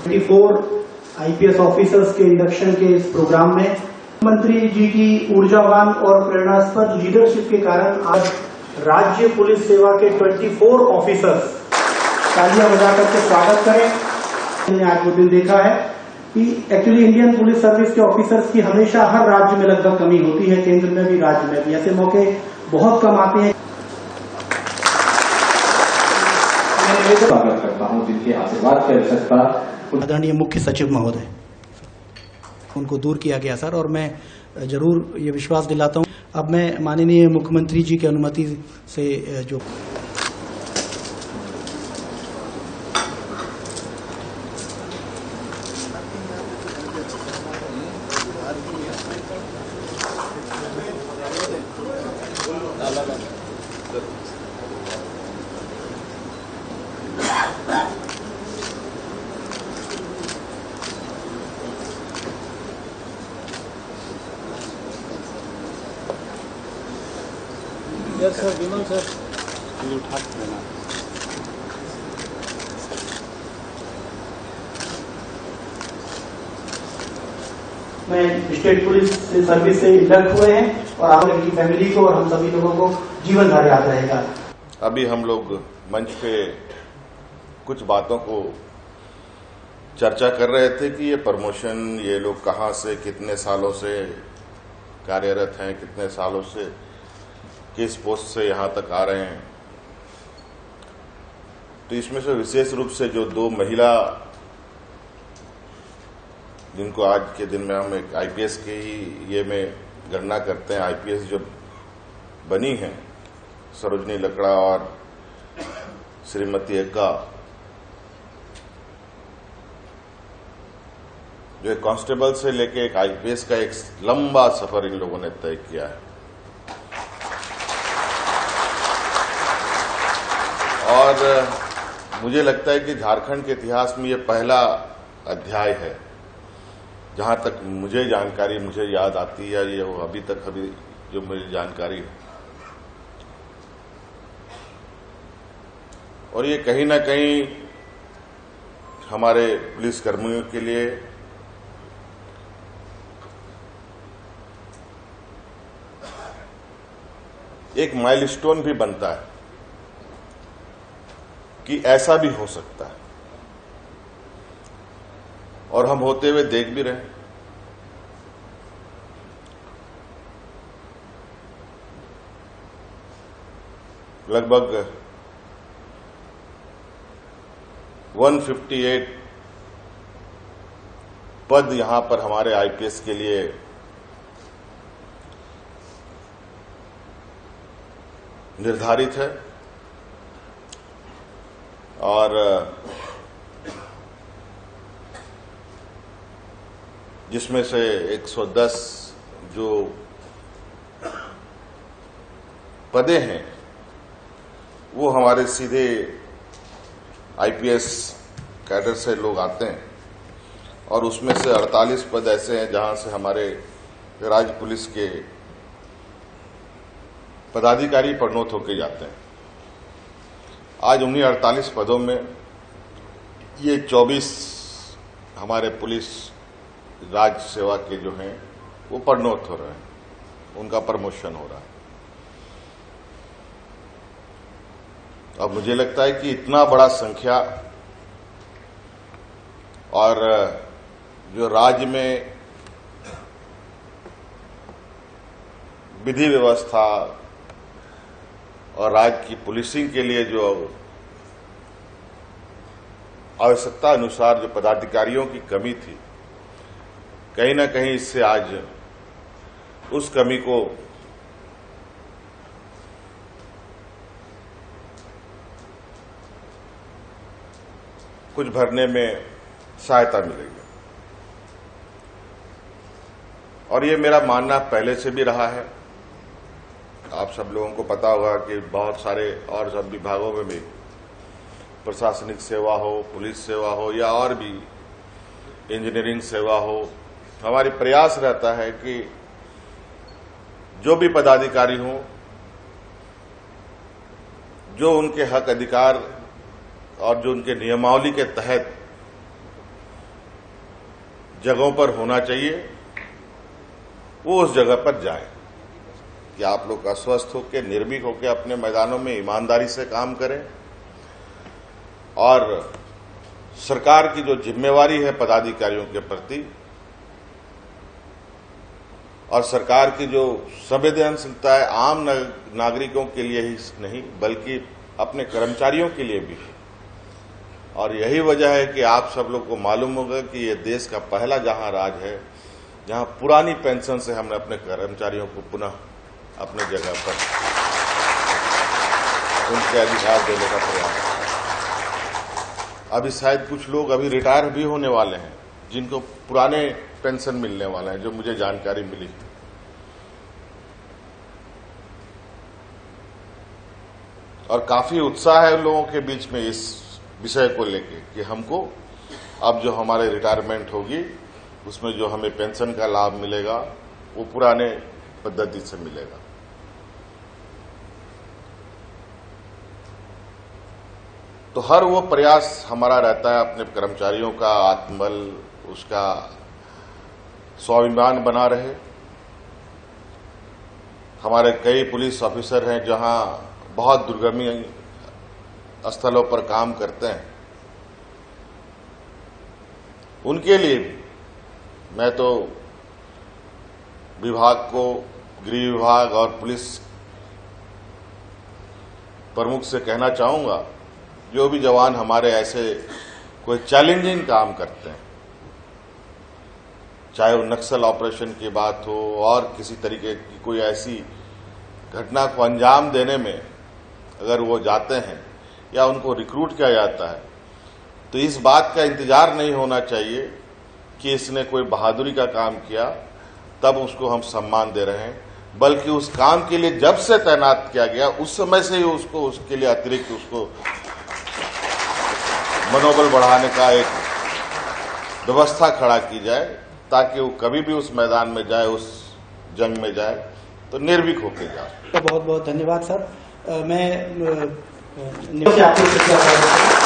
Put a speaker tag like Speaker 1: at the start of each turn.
Speaker 1: 24 IPS officers के induction के इस प्रोग्राम में मंत्री जी की ऊर्जावान और प्रेरणास्पद लीडरशिप के कारण आज राज्य पुलिस सेवा के 24 ऑफिसर्स तालियां बजा करके स्वागत करें। मैंने आज वो दिन देखा है कि एक्चुअली इंडियन पुलिस सर्विस के ऑफिसर्स की हमेशा हर राज्य में लगभग कमी होती है, केंद्र में भी राज्य में भी ऐसे मौके बहुत कम आते हैं।
Speaker 2: स्वागत करता हूं जिनके आशीर्वाद की आवश्यकता
Speaker 1: आदरणीय मुख्य सचिव महोदय, उनको दूर किया गया सर, और मैं जरूर ये विश्वास दिलाता हूं अब मैं माननीय मुख्यमंत्री जी की अनुमति से जो सर विमल सर उठा लेना। मैं स्टेट पुलिस सर्विस से इलेक्ट हुए हैं और आप की फैमिली को और हम सभी लोगों को जीवन भर याद रहेगा।
Speaker 3: अभी हम लोग मंच पे कुछ बातों को चर्चा कर रहे थे कि ये प्रमोशन, ये लोग कहां से कितने सालों से कार्यरत हैं, कितने सालों से किस पोस्ट से यहां तक आ रहे हैं। तो इसमें से विशेष रूप से जो 2 महिला जिनको आज के दिन में हम एक आईपीएस के ही ये में गणना करते हैं, आईपीएस जो बनी हैं, सरोजनी लकड़ा और श्रीमती एक्का, जो एक कांस्टेबल से लेके एक आईपीएस का एक लंबा सफर इन लोगों ने तय किया है। और मुझे लगता है कि झारखंड के इतिहास में ये पहला अध्याय है, जहां तक मुझे जानकारी मुझे याद आती है, ये अभी जो मुझे जानकारी है। और ये कहीं ना कहीं हमारे पुलिस कर्मियों के लिए एक माइलस्टोन भी बनता है कि ऐसा भी हो सकता है, और हम होते हुए देख भी रहे हैं। लगभग 158 पद यहां पर हमारे आईपीएस के लिए निर्धारित है, और जिसमें से 110 जो पदे हैं वो हमारे सीधे आईपीएस कैडर से लोग आते हैं, और उसमें से 48 पद ऐसे हैं जहां से हमारे राज्य पुलिस के पदाधिकारी प्रोन्नत होकर जाते हैं। आज उन्हीं 48 पदों में ये 24 हमारे पुलिस राज्य सेवा के जो हैं वो प्रोन्नत हो रहे हैं, उनका प्रमोशन हो रहा है। अब मुझे लगता है कि इतना बड़ा संख्या, और जो राज्य में विधि व्यवस्था और राज्य की पुलिसिंग के लिए जो आवश्यकता अनुसार जो पदाधिकारियों की कमी थी, कहीं ना कहीं इससे आज उस कमी को कुछ भरने में सहायता मिलेगी। और ये मेरा मानना पहले से भी रहा है। आप सब लोगों को पता होगा कि बहुत सारे और सब विभागों में भी, प्रशासनिक सेवा हो, पुलिस सेवा हो, या और भी इंजीनियरिंग सेवा हो, हमारी प्रयास रहता है कि जो भी पदाधिकारी हों, जो उनके हक अधिकार और जो उनके नियमावली के तहत जगहों पर होना चाहिए वो उस जगह पर जाए, कि आप लोग अस्वस्थ होकर निर्भीक होकर अपने मैदानों में ईमानदारी से काम करें और सरकार की जो जिम्मेवारी है पदाधिकारियों के प्रति और सरकार की जो संवेदनशीलता है आम नागरिकों के लिए ही नहीं बल्कि अपने कर्मचारियों के लिए भी है। और यही वजह है कि आप सब लोग को मालूम होगा कि ये देश का पहला जहां राज है जहां पुरानी पेंशन से हमने अपने कर्मचारियों को पुनः अपने जगह पर उनके अधिकार देने का प्रयास किया। अभी शायद कुछ लोग अभी रिटायर भी होने वाले हैं जिनको पुराने पेंशन मिलने वाले हैं, जो मुझे जानकारी मिली। और काफी उत्साह है लोगों के बीच में इस विषय को लेके कि हमको अब जो हमारे रिटायरमेंट होगी उसमें जो हमें पेंशन का लाभ मिलेगा वो पुराने पद्धति से मिलेगा। तो हर वो प्रयास हमारा रहता है अपने कर्मचारियों का आत्मबल, उसका स्वाभिमान बना रहे। हमारे कई पुलिस ऑफिसर हैं जहां बहुत दुर्गमी स्थलों पर काम करते हैं, उनके लिए भी मैं तो विभाग को, गृह विभाग और पुलिस प्रमुख से कहना चाहूंगा, जो भी जवान हमारे ऐसे कोई चैलेंजिंग काम करते हैं, चाहे वो नक्सल ऑपरेशन की बात हो और किसी तरीके की कोई ऐसी घटना को अंजाम देने में अगर वो जाते हैं या उनको रिक्रूट किया जाता है, तो इस बात का इंतजार नहीं होना चाहिए कि इसने कोई बहादुरी का काम किया तब उसको हम सम्मान दे रहे हैं, बल्कि उस काम के लिए जब से तैनात किया गया उस समय से ही उसको उसके लिए अतिरिक्त उसको मनोबल बढ़ाने का एक व्यवस्था खड़ा की जाए ताकि वो कभी भी उस मैदान में जाए, उस जंग में जाए तो निर्भीक होकर जाए।
Speaker 1: बहुत बहुत धन्यवाद सर। मैं आपको